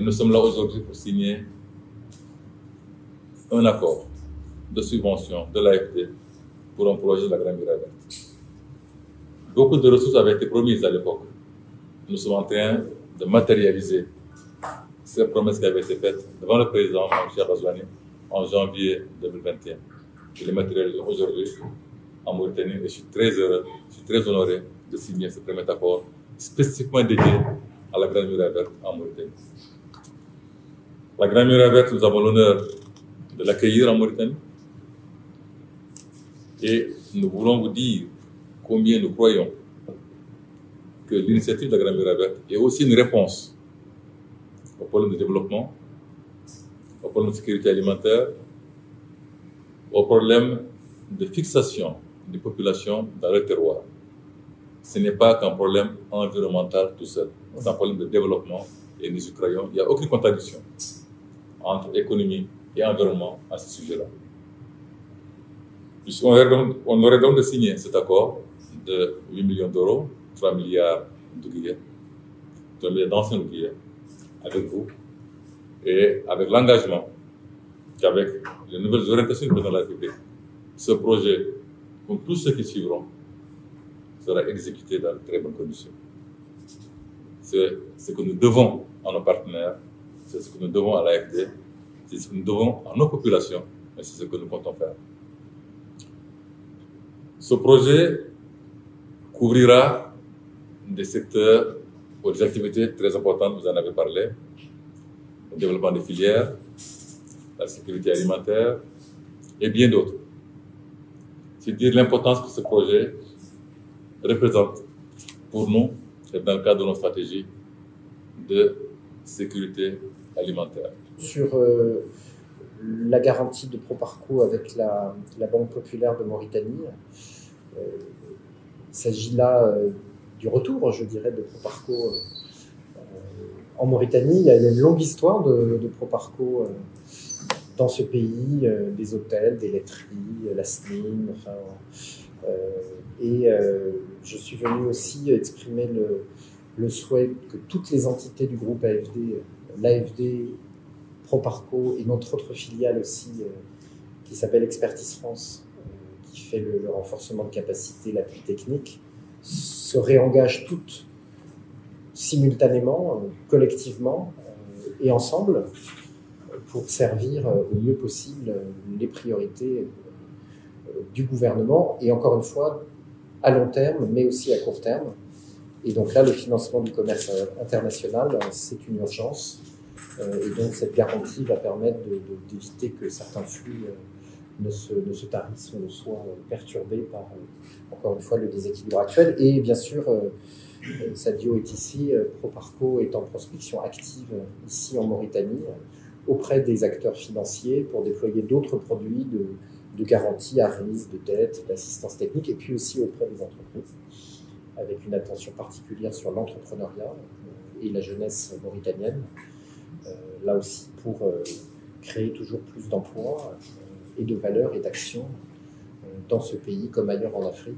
Nous sommes là aujourd'hui pour signer un accord de subvention de l'AFD pour un projet de la Grande Muraille Verte. Beaucoup de ressources avaient été promises à l'époque. Nous sommes en train de matérialiser ces promesses qui avaient été faites devant le président Cheikh Ghazouani en janvier 2021. Je les matérialise aujourd'hui en Mauritanie et je suis très heureux, je suis très honoré de signer ce premier accord spécifiquement dédié à la Grande Muraille Verte en Mauritanie. La Grande Muraille Verte, nous avons l'honneur de l'accueillir en Mauritanie et nous voulons vous dire combien nous croyons que l'initiative de la Grande Muraille Verte est aussi une réponse aux problèmes de développement, aux problèmes de sécurité alimentaire, aux problèmes de fixation des populations dans leur terroir. Ce n'est pas qu'un problème environnemental tout seul, c'est un problème de développement et nous y croyons. Il n'y a aucune contradiction entre économie et environnement à ce sujet-là. On aurait donc de signer cet accord de 8 millions d'euros, 3 milliards de guillemets, 3 milliards d'anciens guillemets, avec vous, et avec l'engagement qu'avec les nouvelles orientations du président de la République, ce projet, comme tous ceux qui suivront, sera exécuté dans de très bonnes conditions. C'est ce que nous devons à nos partenaires, c'est ce que nous devons à l'AFD, c'est ce que nous devons à nos populations, et c'est ce que nous comptons faire. Ce projet couvrira des secteurs ou des activités très importantes, vous en avez parlé, le développement des filières, la sécurité alimentaire et bien d'autres. C'est dire l'importance que ce projet représente pour nous et dans le cadre de nos stratégies de sécurité alimentaire. Sur la garantie de Proparco avec la Banque populaire de Mauritanie, il s'agit là du retour, je dirais, de Proparco en Mauritanie. Il y a une longue histoire de Proparco dans ce pays, des hôtels, des laiteries, la SNIM, enfin, je suis venu aussi exprimer le souhait que toutes les entités du groupe AFD, l'AFD, Proparco et notre autre filiale aussi, qui s'appelle Expertise France, qui fait le renforcement de capacité, l'appui technique, se réengagent toutes simultanément, collectivement et ensemble pour servir au mieux possible les priorités du gouvernement et encore une fois à long terme mais aussi à court terme. Et donc là, le financement du commerce international, c'est une urgence. Et donc cette garantie va permettre d'éviter que certains flux ne se tarissent ou ne soient perturbés par, encore une fois, le déséquilibre actuel. Et bien sûr, Sadio est ici, Proparco est en prospection active ici en Mauritanie, auprès des acteurs financiers pour déployer d'autres produits de garantie à risque, de dette, d'assistance technique, et puis aussi auprès des entreprises, avec une attention particulière sur l'entrepreneuriat et la jeunesse mauritanienne, là aussi pour créer toujours plus d'emplois et de valeurs et d'actions dans ce pays comme ailleurs en Afrique.